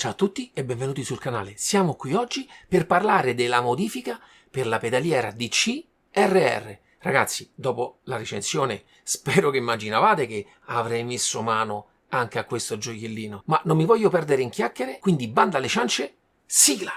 Ciao a tutti e benvenuti sul canale. Siamo qui oggi per parlare della modifica per la pedaliera DC RR. Ragazzi, dopo la recensione spero che immaginavate che avrei messo mano anche a questo gioiellino, ma non mi voglio perdere in chiacchiere, quindi banda alle ciance, sigla!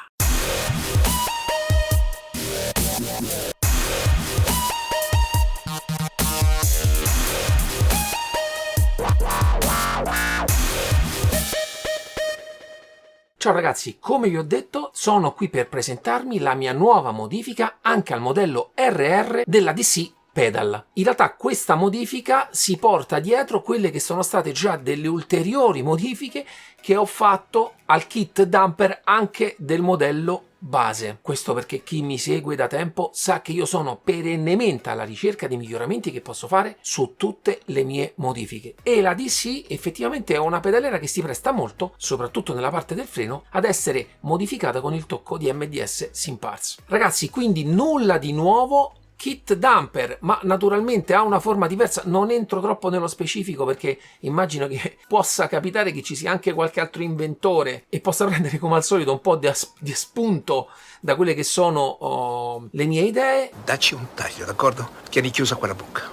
Ciao ragazzi, come vi ho detto sono qui per presentarmi la mia nuova modifica anche al modello RR della DC Pedal. In realtà questa modifica si porta dietro quelle che sono state già delle ulteriori modifiche che ho fatto al kit damper anche del modello base. Questo perché chi mi segue da tempo sa che io sono perennemente alla ricerca di miglioramenti che posso fare su tutte le mie modifiche, e la DC effettivamente è una pedaliera che si presta molto, soprattutto nella parte del freno, ad essere modificata con il tocco di MDS Simparts. Ragazzi, quindi nulla di nuovo, kit damper, ma naturalmente ha una forma diversa. Non entro troppo nello specifico perché immagino che possa capitare che ci sia anche qualche altro inventore e possa prendere come al solito un po' di spunto da quelle che sono le mie idee. Dacci un taglio, d'accordo? Tieni chiusa quella bocca.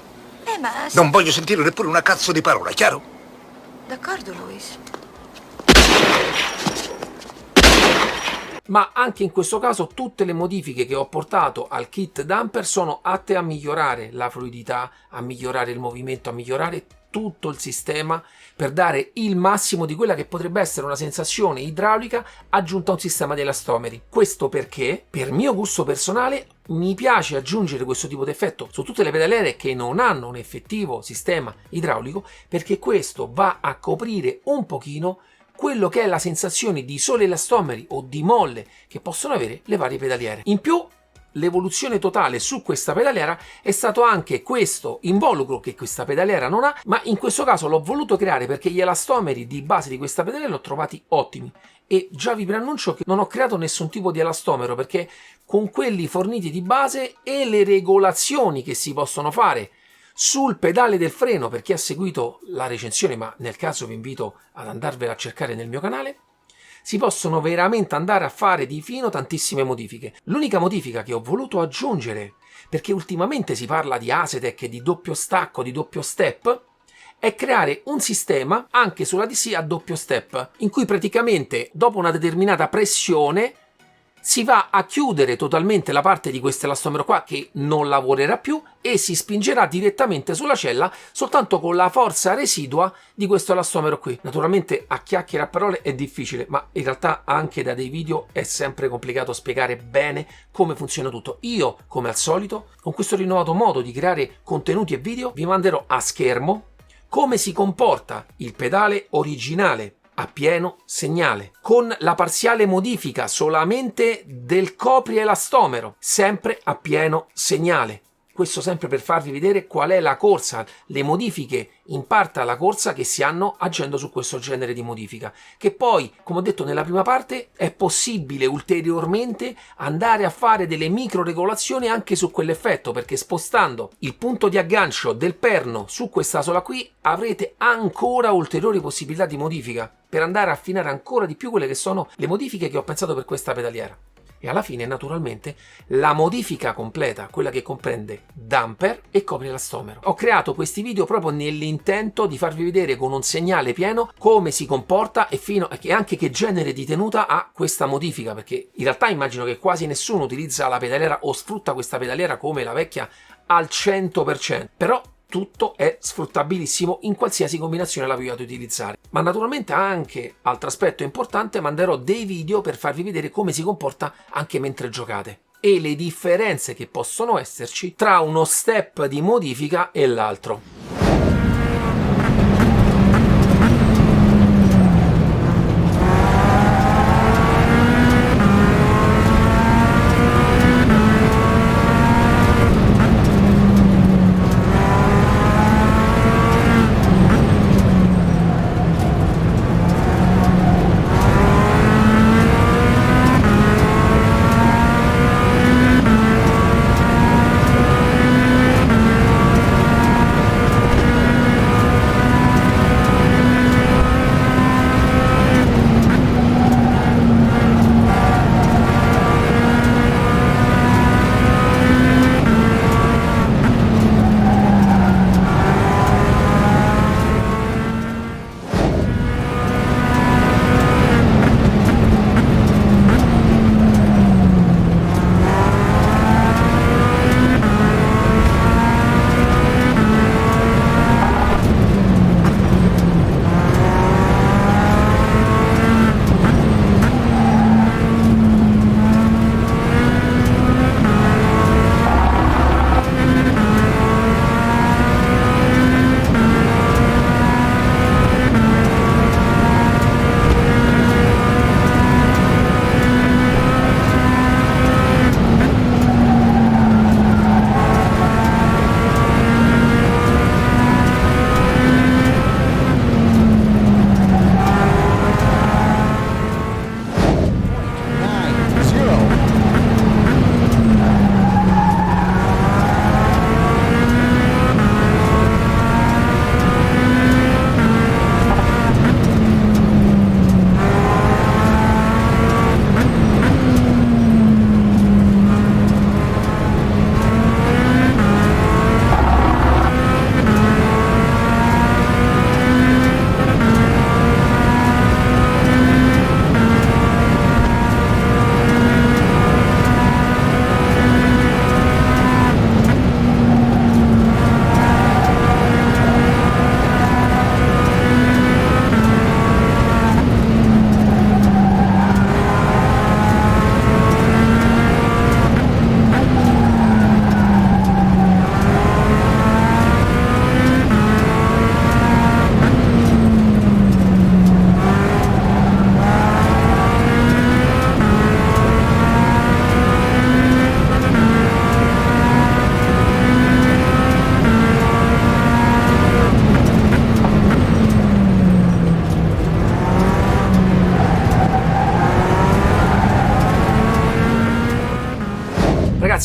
Ma... Non voglio sentire neppure una cazzo di parola, chiaro? D'accordo, Luis. Ma anche in questo caso tutte le modifiche che ho portato al kit damper sono atte a migliorare la fluidità, a migliorare il movimento, a migliorare tutto il sistema per dare il massimo di quella che potrebbe essere una sensazione idraulica aggiunta a un sistema di elastomeri. Questo perché, per mio gusto personale, mi piace aggiungere questo tipo di effetto su tutte le pedaliere che non hanno un effettivo sistema idraulico, perché questo va a coprire un pochino quello che è la sensazione di soli elastomeri o di molle che possono avere le varie pedaliere. In più, l'evoluzione totale su questa pedaliera è stato anche questo involucro che questa pedaliera non ha, ma in questo caso l'ho voluto creare perché gli elastomeri di base di questa pedaliera li ho trovati ottimi, e già vi preannuncio che non ho creato nessun tipo di elastomero perché con quelli forniti di base e le regolazioni che si possono fare sul pedale del freno, per chi ha seguito la recensione, ma nel caso vi invito ad andarvela a cercare nel mio canale, si possono veramente andare a fare di fino tantissime modifiche. L'unica modifica che ho voluto aggiungere, perché ultimamente si parla di Asetec, di doppio stacco, di doppio step, è creare un sistema anche sulla DC a doppio step, in cui praticamente dopo una determinata pressione si va a chiudere totalmente la parte di questo elastomero qua che non lavorerà più e si spingerà direttamente sulla cella soltanto con la forza residua di questo elastomero qui. Naturalmente a chiacchiere a parole è difficile, ma in realtà anche da dei video è sempre complicato spiegare bene come funziona tutto. Io, come al solito, con questo rinnovato modo di creare contenuti e video, vi manderò a schermo come si comporta il pedale originale a pieno segnale, con la parziale modifica solamente del coprielastomero, sempre a pieno segnale. Questo sempre per farvi vedere qual è la corsa, le modifiche in parte alla corsa che si hanno agendo su questo genere di modifica, che poi, come ho detto nella prima parte, è possibile ulteriormente andare a fare delle micro regolazioni anche su quell'effetto, perché spostando il punto di aggancio del perno su quest'asola qui avrete ancora ulteriori possibilità di modifica per andare a affinare ancora di più quelle che sono le modifiche che ho pensato per questa pedaliera. E alla fine, naturalmente, la modifica completa, quella che comprende damper e coprielastomero. Ho creato questi video proprio nell'intento di farvi vedere con un segnale pieno come si comporta e anche che genere di tenuta ha questa modifica, perché in realtà immagino che quasi nessuno utilizza la pedaliera o sfrutta questa pedaliera come la vecchia al 100%, però tutto è sfruttabilissimo in qualsiasi combinazione la vogliate utilizzare. Ma naturalmente anche, altro aspetto importante, manderò dei video per farvi vedere come si comporta anche mentre giocate e le differenze che possono esserci tra uno step di modifica e l'altro.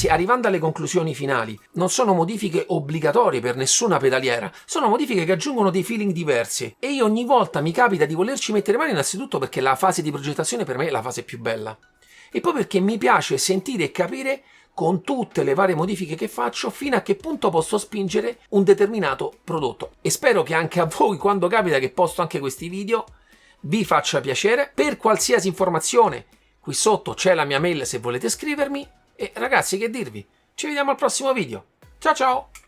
ragazzi, arrivando alle conclusioni finali, non sono modifiche obbligatorie per nessuna pedaliera, sono modifiche che aggiungono dei feeling diversi e io ogni volta mi capita di volerci mettere mano, innanzitutto perché la fase di progettazione per me è la fase più bella e poi perché mi piace sentire e capire con tutte le varie modifiche che faccio fino a che punto posso spingere un determinato prodotto. E spero che anche a voi, quando capita che posto anche questi video, vi faccia piacere. Per qualsiasi informazione qui sotto c'è la mia mail se volete scrivermi e ragazzi, che dirvi, ci vediamo al prossimo video. Ciao ciao!